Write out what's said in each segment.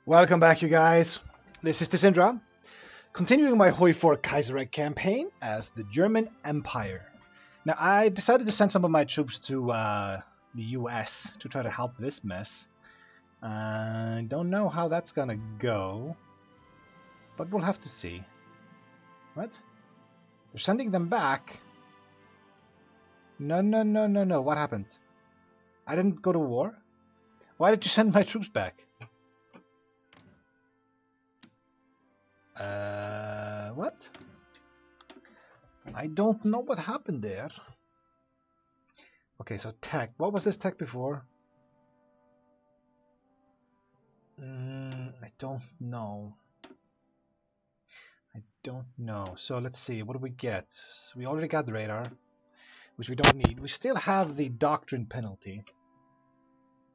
Welcome back, you guys. This is Syndra, continuing my HOI4 Kaisereich campaign as the German Empire. Now, I decided to send some of my troops to the US to try to help this mess. I don't know how that's gonna go, but we'll have to see. What? They're sending them back? No. What happened? I didn't go to war? Why did you send my troops back? What? I don't know what happened there. Okay, so tech. What was this tech before? I don't know. So let's see. What do we get? We already got the radar, which we don't need. We still have the doctrine penalty.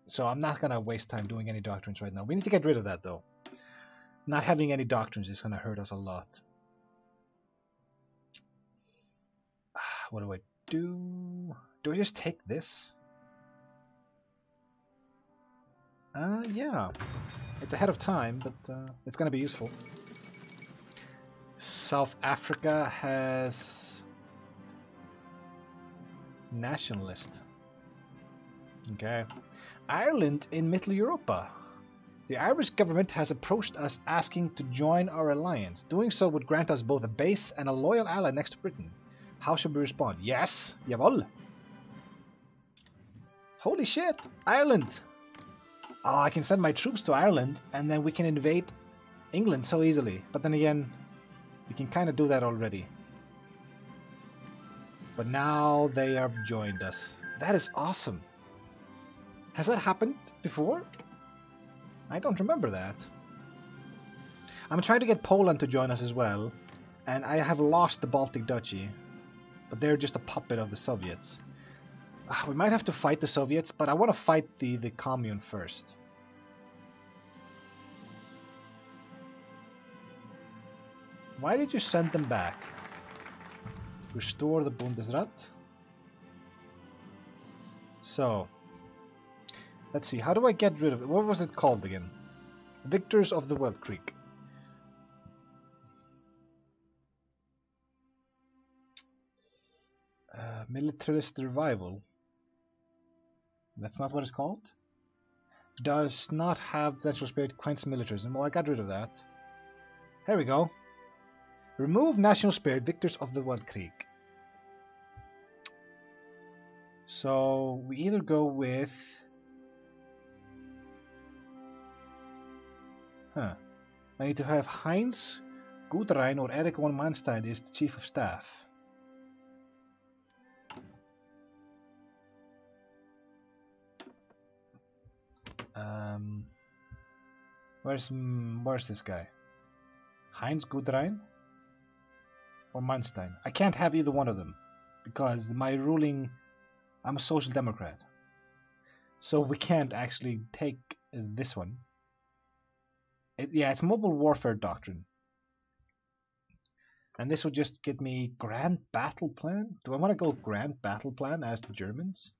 So I'm not going to waste time doing any doctrines right now. We need to get rid of that, though. Not having any doctrines is going to hurt us a lot. What do I do? Do I just take this? Yeah. It's ahead of time, but it's going to be useful. South Africa has nationalist. Okay. Ireland in Middle Europa. The Irish government has approached us asking to join our alliance. Doing so would grant us both a base and a loyal ally next to Britain. How should we respond? Yes! Jawohl! Holy shit! Ireland! Oh, I can send my troops to Ireland and then we can invade England so easily. But then again, we can kind of do that already. But now they have joined us. That is awesome. Has that happened before? I don't remember that. I'm trying to get Poland to join us as well. And I have lost the Baltic Duchy. But they're just a puppet of the Soviets. We might have to fight the Soviets, but I want to fight the commune first. Why did you send them back? Restore the Bundesrat. So, let's see. How do I get rid of it? What was it called again? Victors of the World Creek. Militarist revival. That's not what it's called. Does not have national spirit, quench militarism. Well, I got rid of that. There we go. Remove national spirit, victors of the World Creek. So we either go with... I need to have Heinz Gudrein or Eric von Manstein is the chief of staff. Where's this guy? Heinz Gudrein or Manstein? I can't have either one of them because my ruling... I'm a social democrat. So we can't actually take this one. It's mobile warfare doctrine. And this would just get me grand battle plan. Do I want to go grand battle plan as the Germans?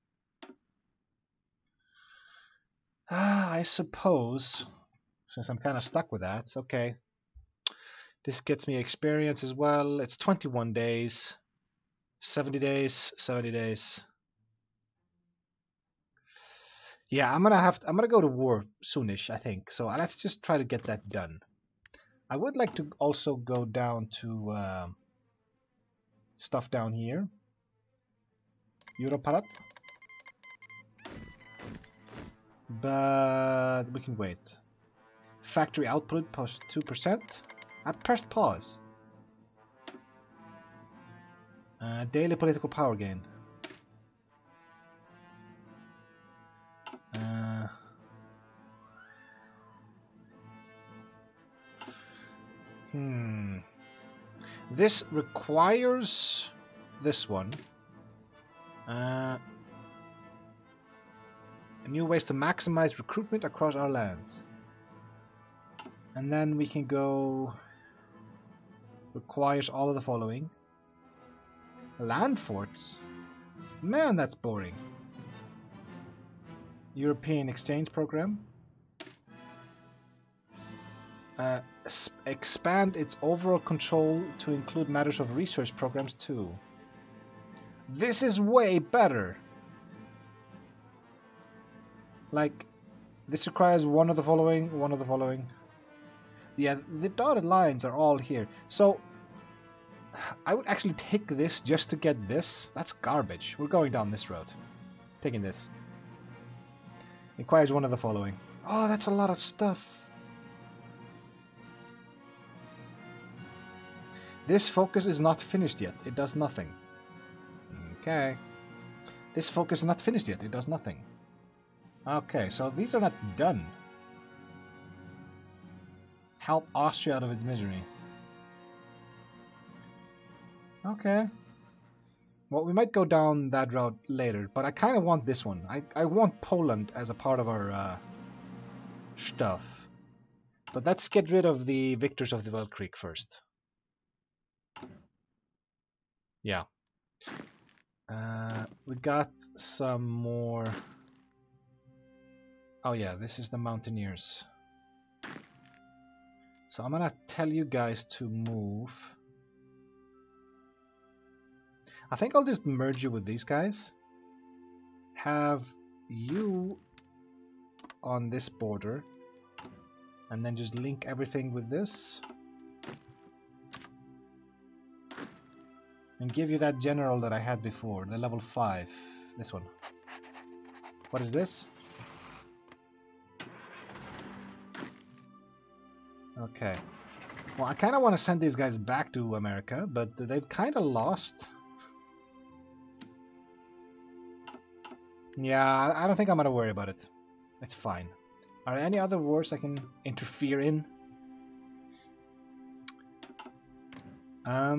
I suppose, since I'm kind of stuck with that. Okay. This gets me experience as well. It's 21 days. 70 days, 70 days. Yeah, I'm gonna go to war soonish, I think. So let's just try to get that done. I would like to also go down to stuff down here. Europarat. But we can wait. Factory output plus 2%. I pressed pause. Daily political power gain. This requires this one. New ways to maximize recruitment across our lands. And then we can go... Requires all of the following. Land forts? Man, that's boring. European exchange program. Expand its overall control to include matters of research programs too. This is way better. Like, this requires one of the following, one of the following. Yeah, the dotted lines are all here. So, I would actually take this just to get this. That's garbage. We're going down this road. Taking this. Requires one of the following. Oh, that's a lot of stuff. This focus is not finished yet. It does nothing. Okay. This focus is not finished yet. It does nothing. Okay, so these are not done. Help Austria out of its misery. Okay. Well, we might go down that route later, but I kind of want this one. I want Poland as a part of our stuff. But let's get rid of the victors of the Weltkrieg first. Yeah. We got some more... Oh yeah, this is the Mountaineers. So I'm gonna tell you guys to move. I think I'll just merge you with these guys. Have you on this border. And then just link everything with this. And give you that general that I had before, the level 5. This one. What is this? Okay. Well, I kind of want to send these guys back to America, but they've kind of lost. Yeah, I don't think I'm going to worry about it. It's fine. Are there any other wars I can interfere in? I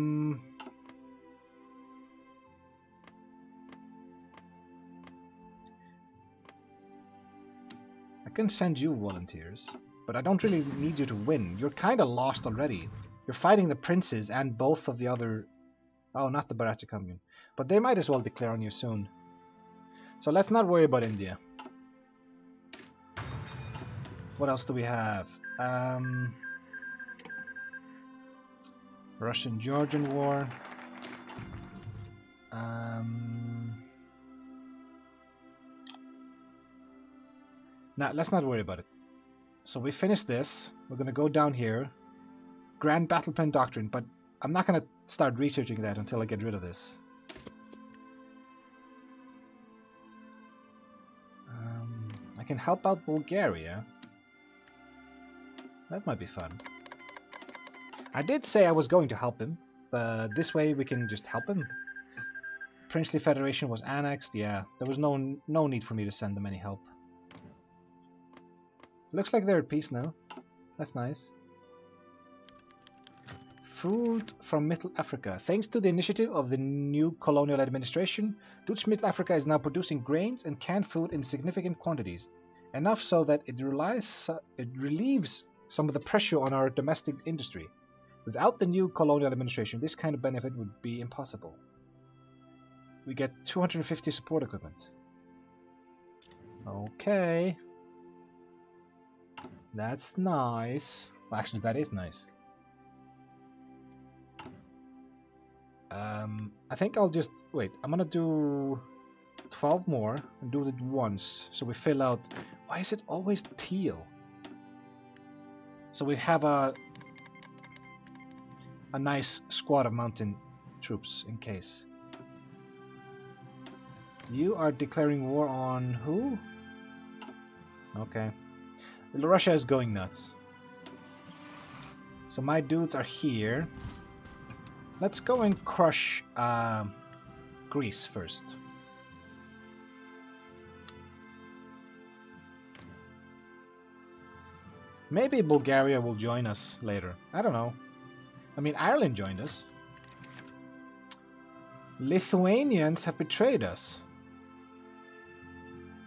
can send you volunteers, but I don't really need you to win. You're kind of lost already. You're fighting the princes and both of the other... Oh, not the Baracha Commune. But they might as well declare on you soon. So let's not worry about India. What else do we have? Russian-Georgian War. Now, let's not worry about it. So we finished this. We're going to go down here. Grand Battle Plan Doctrine, but I'm not going to start researching that until I get rid of this. I can help out Bulgaria. That might be fun. I did say I was going to help him, but this way we can just help him. Princely Federation was annexed. Yeah, there was no need for me to send them any help. Looks like they're at peace now. That's nice. Food from Middle Africa. Thanks to the initiative of the new colonial administration, Dutch Middle Africa is now producing grains and canned food in significant quantities. Enough so that it relieves some of the pressure on our domestic industry. Without the new colonial administration, this kind of benefit would be impossible. We get 250 support equipment. Okay. That's nice. Well, actually, that is nice. I think I'll just... Wait, I'm gonna do 12 more and do it once. So we fill out... Why is it always teal? So we have a nice squad of mountain troops in case. You are declaring war on who? Okay. Russia is going nuts. So my dudes are here. Let's go and crush Greece first. Maybe Bulgaria will join us later. I don't know. I mean, Ireland joined us. Lithuanians have betrayed us.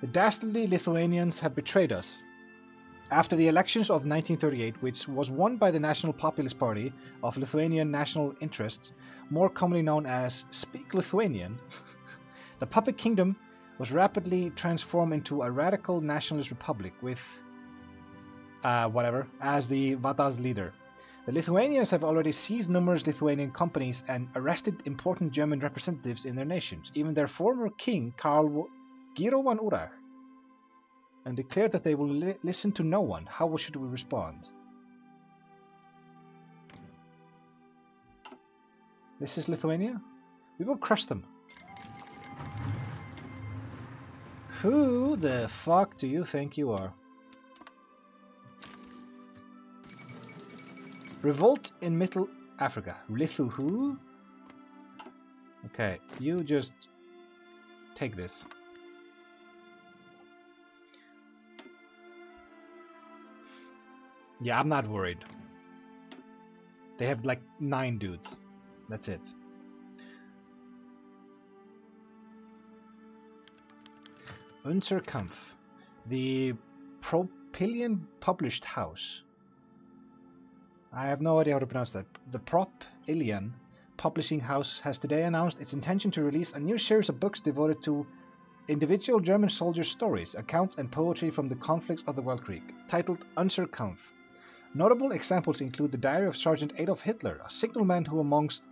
The dastardly Lithuanians have betrayed us. After the elections of 1938, which was won by the National Populist Party of Lithuanian National Interests, more commonly known as Speak Lithuanian, the puppet kingdom was rapidly transformed into a radical nationalist republic with whatever, as the Vata's leader. The Lithuanians have already seized numerous Lithuanian companies and arrested important German representatives in their nations, even their former king, Karl Giro von Urach, and declared that they will listen to no one. How should we respond? This is Lithuania? We will crush them. Who the fuck do you think you are? Revolt in Middle Africa. Lithu who? Okay, you just take this. Yeah, I'm not worried. They have like 9 dudes. That's it. Unser Kampf. The Propylian published house. I have no idea how to pronounce that. The Propylian publishing house has today announced its intention to release a new series of books devoted to individual German soldiers' stories, accounts and poetry from the conflicts of the Weltkrieg, titled Unser Kampf. Notable examples include the diary of Sergeant Adolf Hitler, a signalman who amongst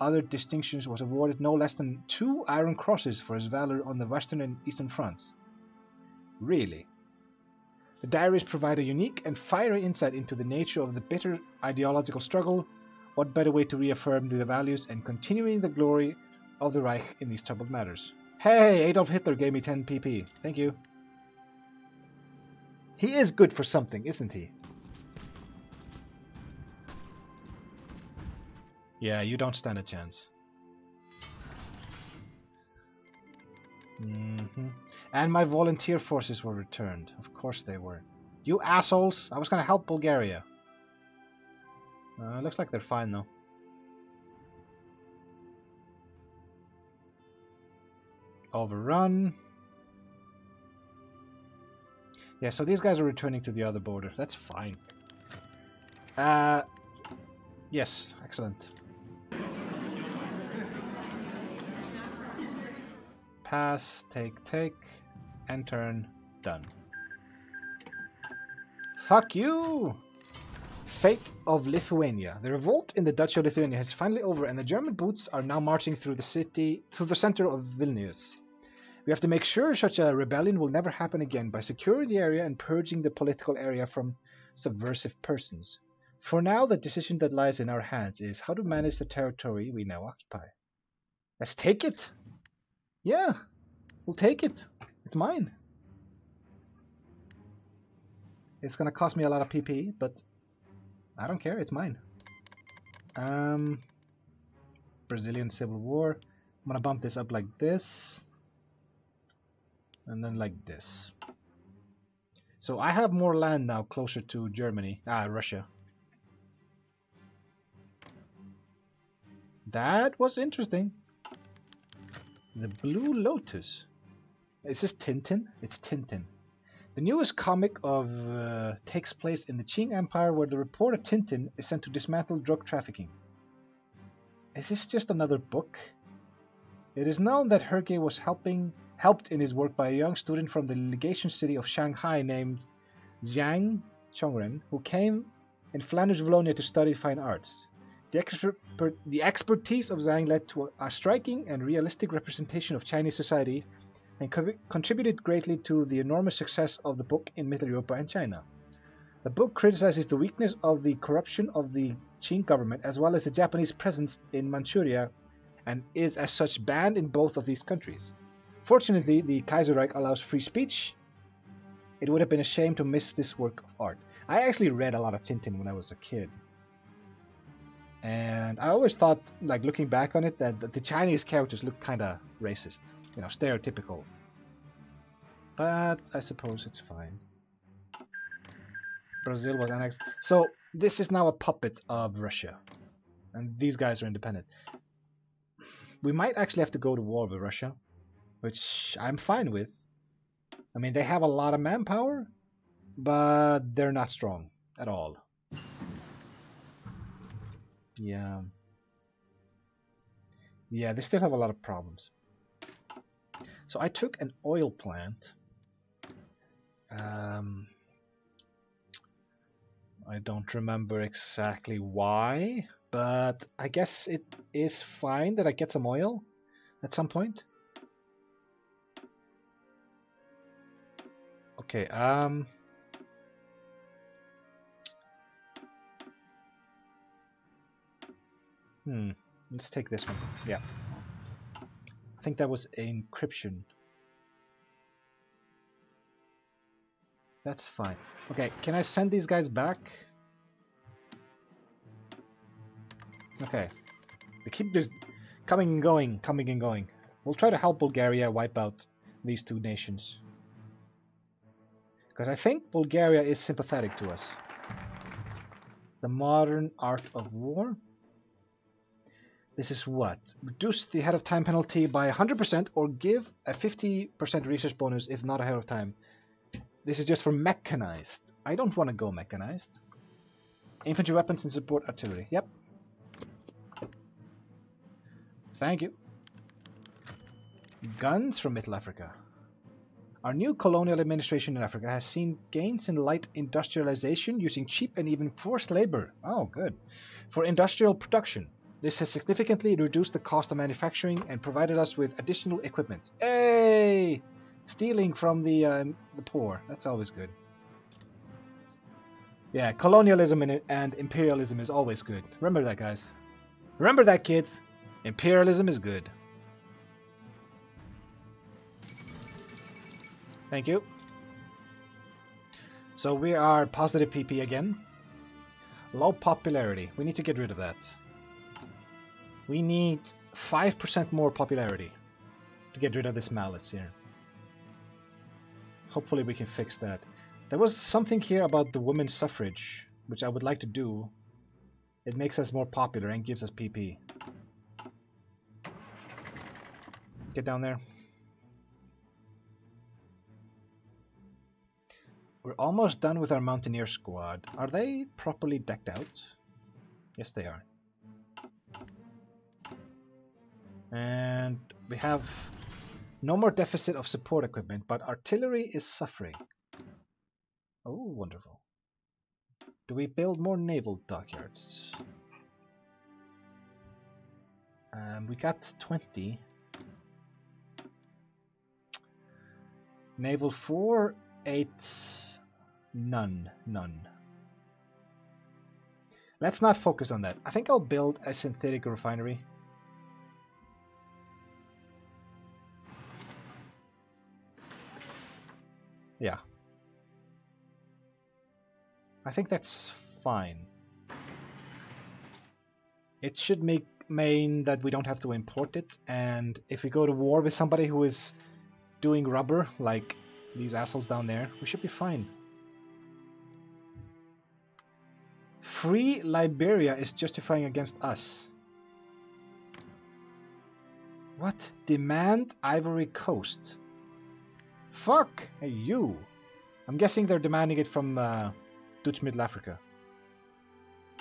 other distinctions was awarded no less than 2 Iron Crosses for his valor on the Western and Eastern fronts. Really? The diaries provide a unique and fiery insight into the nature of the bitter ideological struggle. What better way to reaffirm the values and continuing the glory of the Reich in these troubled matters? Hey, Adolf Hitler gave me 10 PP. Thank you. He is good for something, isn't he? Yeah, you don't stand a chance. And my volunteer forces were returned. Of course they were. You assholes! I was gonna help Bulgaria. Looks like they're fine though. Overrun. Yeah, so these guys are returning to the other border. That's fine. Yes, excellent. Pass, take, and turn. Done. Fuck you! Fate of Lithuania. The revolt in the Duchy of Lithuania is finally over, and the German boots are now marching through the center of Vilnius. We have to make sure such a rebellion will never happen again by securing the area and purging the political area from subversive persons. For now, the decision that lies in our hands is how to manage the territory we now occupy. Let's take it! Yeah, we'll take it. It's mine. It's gonna cost me a lot of PP, but I don't care, it's mine. Brazilian Civil War. I'm gonna bump this up like this. And then like this. So I have more land now closer to Germany. Russia. That was interesting. The Blue Lotus. Is this Tintin? It's Tintin. The newest comic takes place in the Qing Empire, where the reporter Tintin is sent to dismantle drug trafficking. Is this just another book? It is known that Hergé was helped in his work by a young student from the legation city of Shanghai named Zhang Chongren, who came in Flanders Wallonia to study fine arts. The expertise of Zhang led to a striking and realistic representation of Chinese society and contributed greatly to the enormous success of the book in Middle Europe and China. The book criticizes the weakness of the corruption of the Qing government as well as the Japanese presence in Manchuria and is as such banned in both of these countries. Fortunately, the Kaisereich allows free speech. It would have been a shame to miss this work of art. I actually read a lot of Tintin when I was a kid. And I always thought, like looking back on it, that the Chinese characters look kind of racist. You know, stereotypical. But I suppose it's fine. Brazil was annexed. So this is now a puppet of Russia. And these guys are independent. We might actually have to go to war with Russia, which I'm fine with. I mean, they have a lot of manpower, but they're not strong at all. Yeah. Yeah, they still have a lot of problems. So I took an oil plant. I don't remember exactly why, but I guess it is fine that I get some oil at some point. Okay, let's take this one. Yeah. I think that was encryption. That's fine. Okay, can I send these guys back? Okay. They keep just coming and going, coming and going. We'll try to help Bulgaria wipe out these two nations. Because I think Bulgaria is sympathetic to us. The modern art of war. This is what? Reduce the ahead of time penalty by 100% or give a 50% research bonus if not ahead of time. This is just for mechanized. I don't want to go mechanized. Infantry weapons and support artillery. Yep. Thank you. Guns from Middle Africa. Our new colonial administration in Africa has seen gains in light industrialization using cheap and even forced labor. Oh, good. For industrial production. This has significantly reduced the cost of manufacturing and provided us with additional equipment. Hey! Stealing from the poor. That's always good. Yeah, colonialism and imperialism is always good. Remember that, guys. Remember that, kids. Imperialism is good. Thank you. So we are positive PP again. Low popularity. We need to get rid of that. We need 5% more popularity to get rid of this malice here. Hopefully we can fix that. There was something here about the women's suffrage, which I would like to do. It makes us more popular and gives us PP. Get down there. We're almost done with our Mountaineer squad. Are they properly decked out? Yes, they are. And we have no more deficit of support equipment, but artillery is suffering. Oh, wonderful. Do we build more naval dockyards? We got 20. Naval 4, 8, none. Let's not focus on that. I think I'll build a synthetic refinery. Yeah. I think that's fine. It should mean that we don't have to import it, and if we go to war with somebody who is doing rubber, like these assholes down there, we should be fine. Free Liberia is justifying against us. What? Demand Ivory Coast. Fuck you. I'm guessing they're demanding it from Dutch Middle Africa.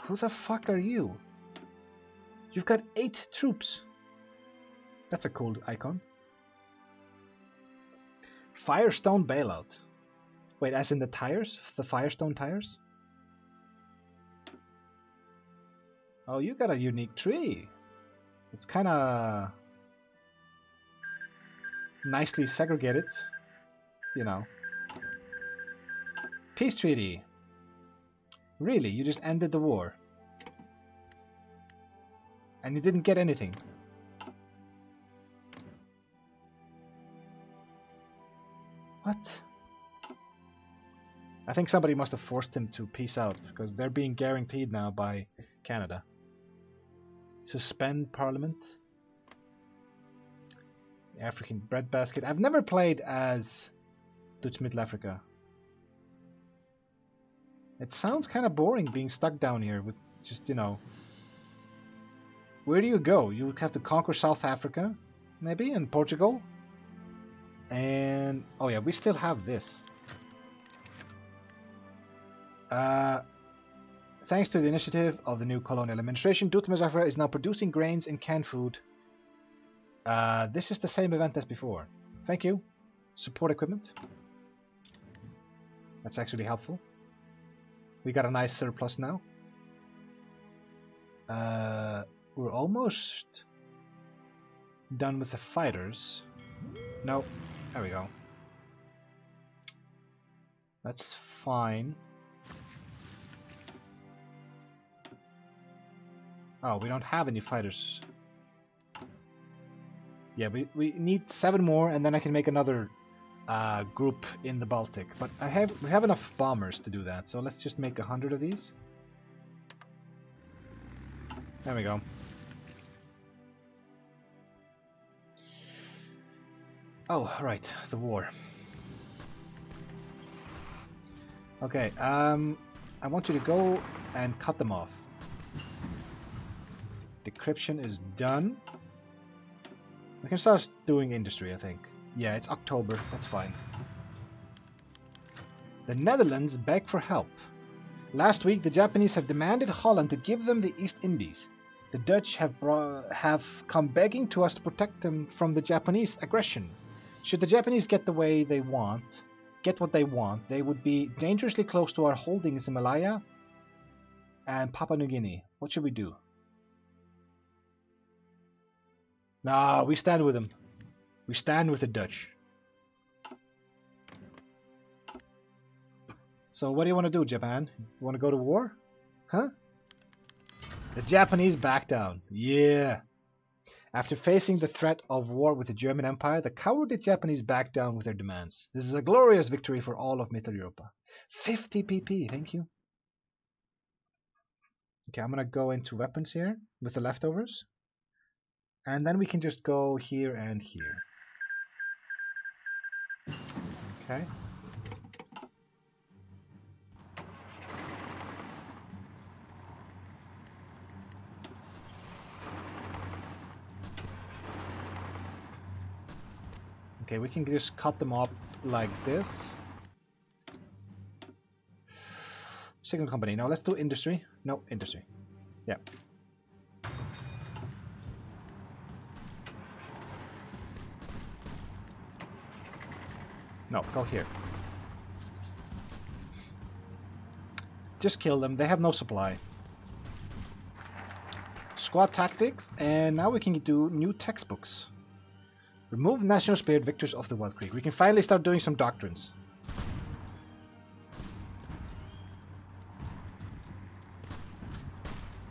Who the fuck are you? You've got 8 troops. That's a cool icon. Firestone bailout. Wait, as in the tires? The Firestone tires? Oh, you got a unique tree. It's kind of nicely segregated. You know. Peace treaty. Really? You just ended the war? And you didn't get anything? What? I think somebody must have forced him to peace out, because they're being guaranteed now by Canada. Suspend Parliament. African breadbasket. I've never played as Dutch Middle Africa. It sounds kind of boring being stuck down here with just, you know... Where do you go? You have to conquer South Africa, maybe, and Portugal. And... oh yeah, we still have this. Thanks to the initiative of the new colonial administration, Dutch Middle Africa is now producing grains and canned food. This is the same event as before. Thank you. Support equipment. That's actually helpful. We got a nice surplus now. We're almost done with the fighters. No, there we go. That's fine. Oh, we don't have any fighters. Yeah, we need 7 more, and then I can make another group in the Baltic. But we have enough bombers to do that, so let's just make 100 of these. There we go. Oh, right, the war. Okay, I want you to go and cut them off. Decryption is done. We can start doing industry, I think. Yeah, it's October, that's fine. The Netherlands beg for help. Last week, the Japanese have demanded Holland to give them the East Indies. The Dutch have come begging to us to protect them from the Japanese aggression. Should the Japanese get what they want, they would be dangerously close to our holdings in Malaya and Papua New Guinea. What should we do? Nah, we stand with them. We stand with the Dutch. So what do you want to do, Japan? You want to go to war? Huh? The Japanese back down. Yeah. After facing the threat of war with the German Empire, the cowardly Japanese backed down with their demands. This is a glorious victory for all of Mittel Europa. 50 PP, thank you. Okay, I'm going to go into weapons here with the leftovers. And then we can just go here and here. Okay. Okay, we can just cut them up like this. Signal company. Now let's do industry. No, industry. Yeah. No, go here. Just kill them. They have no supply. Squad tactics. And now we can do new textbooks. Remove national spirit victors of the Wild Creek. We can finally start doing some doctrines.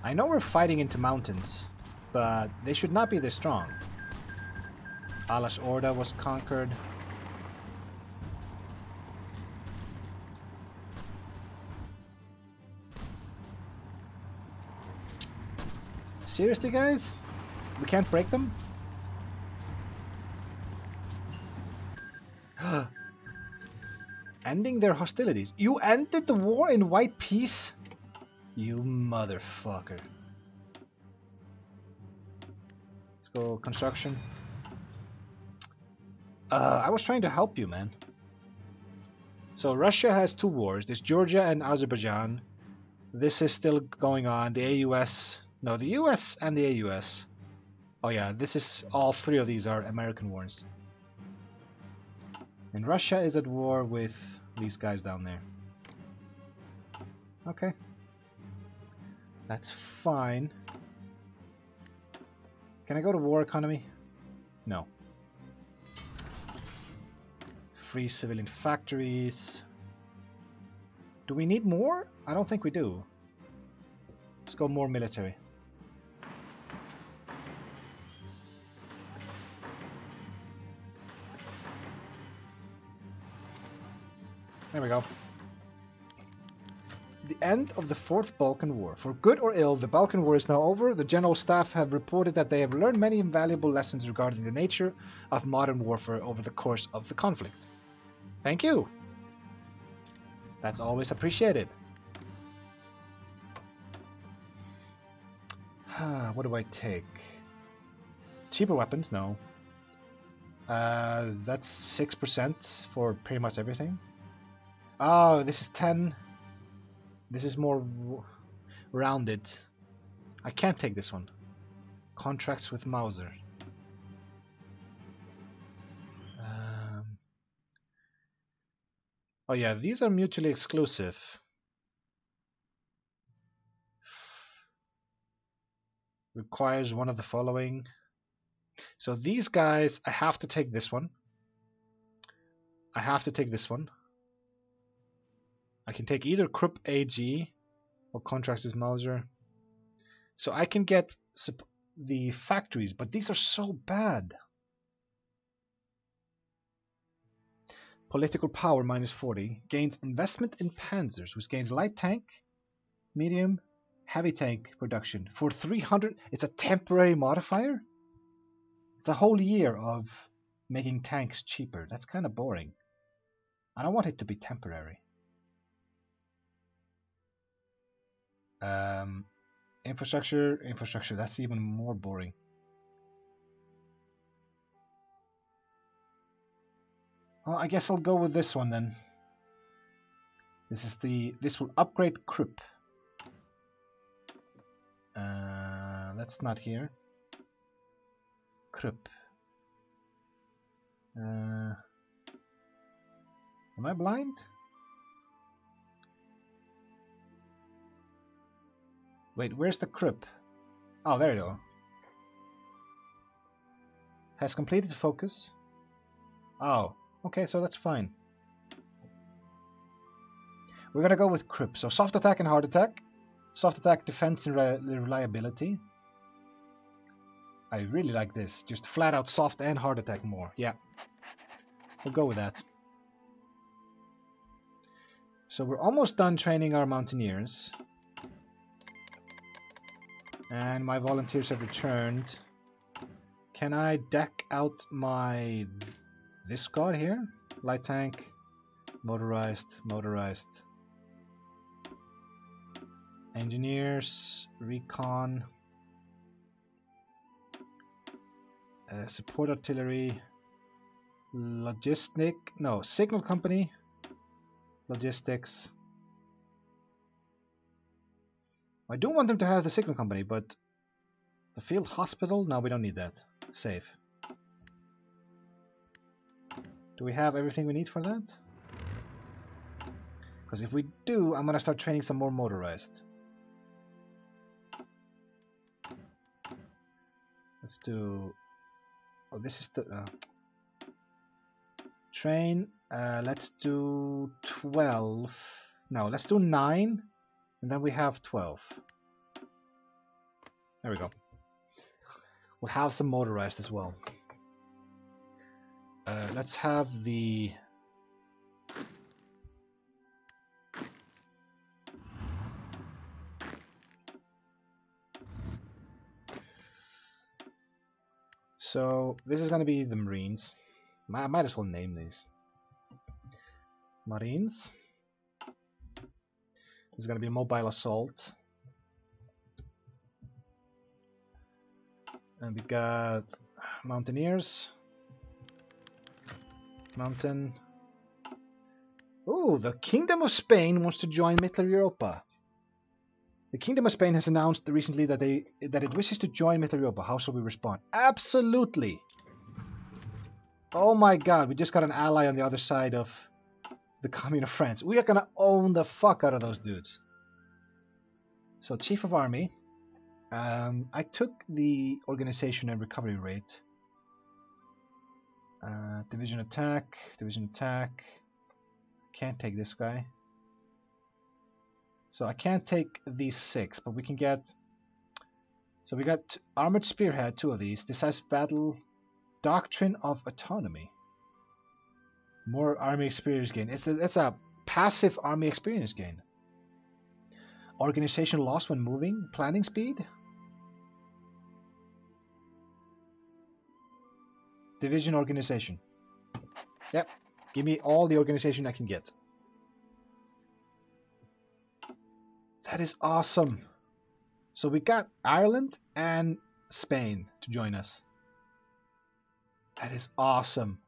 I know we're fighting into mountains, but they should not be this strong. Alas Orda was conquered. Seriously, guys? We can't break them? Ending their hostilities. You ended the war in white peace? You motherfucker. Let's go construction. I was trying to help you, man. So Russia has 2 wars. There's Georgia and Azerbaijan. This is still going on. The AUS... No, the US and the AUS. Oh yeah, this is... All 3 of these are American wars. And Russia is at war with these guys down there. Okay. That's fine. Can I go to war economy? No. Free civilian factories. Do we need more? I don't think we do. Let's go more military. There we go. The end of the Fourth Balkan War. For good or ill, the Balkan War is now over. The General Staff have reported that they have learned many invaluable lessons regarding the nature of modern warfare over the course of the conflict. Thank you. That's always appreciated. What do I take? Cheaper weapons? No. That's 6% for pretty much everything. Oh, this is 10. This is more rounded. I can't take this one. Contracts with Mauser. Oh yeah, these are mutually exclusive. requires one of the following. So these guys, I have to take this one. I have to take this one. I can take either Krupp AG or Contractors Mauser. So I can get the factories, but these are so bad. Political power minus 40. Gains investment in panzers, which gains light tank, medium, heavy tank production. For 300, it's a temporary modifier? It's a whole year of making tanks cheaper. That's kind of boring. I don't want it to be temporary. Infrastructure, that's even more boring. Well, I guess I'll go with this one then. This will upgrade Krupp. That's not here. Krupp. Am I blind? Wait, where's the Krupp? Oh, there you go. Has completed focus. Oh, okay, so that's fine. We're gonna go with Krupp. So soft attack and hard attack. Soft attack, defense, and reliability. I really like this. Just flat out soft and hard attack more. Yeah, we'll go with that. So we're almost done training our mountaineers. And my volunteers have returned. Can I deck out this guard here? Light tank, motorized. Engineers, recon, support artillery, signal company, logistics. I do want them to have the signal company, but the field hospital? No, we don't need that. Save. Do we have everything we need for that? Because if we do, I'm going to start training some more motorized. Let's do... Oh, this is the... train. Let's do 12. No, let's do 9. And then we have 12. There we go. We'll have some motorized as well. Let's have the... So this is going to be the Marines. I might as well name these. Marines. This is going to be a mobile assault. And we got Mountaineers. Mountain. Oh, the Kingdom of Spain wants to join Middle Europa. The Kingdom of Spain has announced recently that it wishes to join Middle Europa. How shall we respond? Absolutely! Oh my god, we just got an ally on the other side of the Commune of France. We are gonna own the fuck out of those dudes. So, Chief of Army. I took the organization and recovery rate. Division attack. Can't take this guy. So I can't take these 6, but we can get... So we got Armored Spearhead, 2 of these. Decisive Battle, Doctrine of Autonomy. More army experience gain. It's a passive army experience gain. Organization loss when moving. Planning speed. Division organization. Yep. Give me all the organization I can get. That is awesome. So we got Ireland and Spain to join us. That is awesome.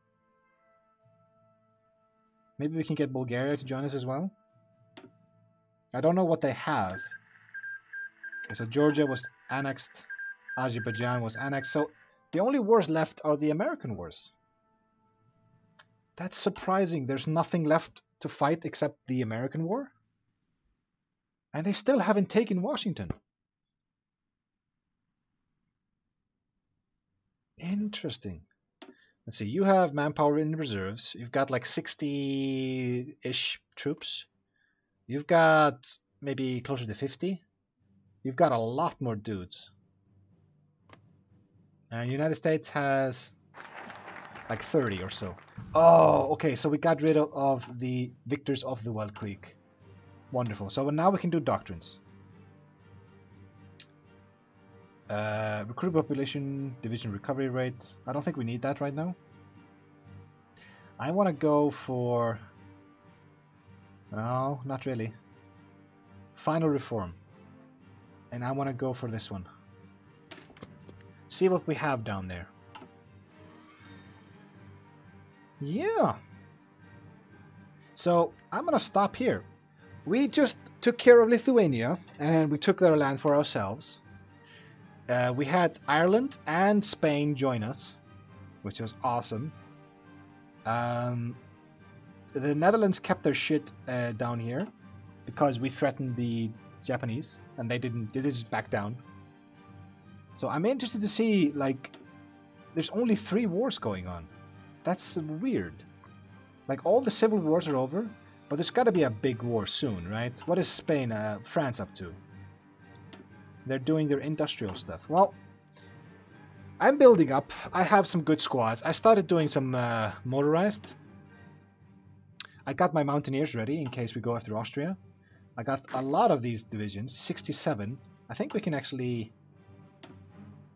Maybe we can get Bulgaria to join us as well. I don't know what they have. Okay, so Georgia was annexed. Azerbaijan was annexed. So the only wars left are the American wars. That's surprising. There's nothing left to fight except the American war. And they still haven't taken Washington. Interesting. Let's see. You have manpower in reserves. You've got like 60-ish troops. You've got maybe closer to 50. You've got a lot more dudes. And United States has like 30 or so. Oh, okay. So we got rid of the victors of the Wild Creek. Wonderful. So now we can do doctrines. Recruit population, division recovery rate. I don't think we need that right now. I want to go for... No, not really. Final reform. And I want to go for this one. See what we have down there. Yeah. So I'm going to stop here. We just took care of Lithuania and we took their land for ourselves. We had Ireland and Spain join us, which was awesome. The Netherlands kept their shit down here because we threatened the Japanese, and they just back down. So I'm interested to see, like, there's only 3 wars going on. That's weird. Like, all the civil wars are over, but there's got to be a big war soon, right? What is Spain, France up to? They're doing their industrial stuff. Well, I'm building up. I have some good squads. I started doing some motorized. I got my mountaineers ready in case we go after Austria. I got a lot of these divisions, 67. I think we can actually...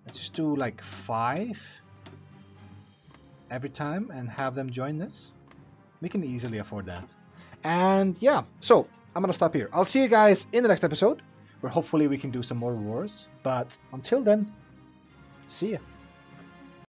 Let's just do like 5 every time and have them join this. We can easily afford that. And yeah, so I'm going to stop here. I'll see you guys in the next episode, where hopefully we can do some more wars. But until then, see ya.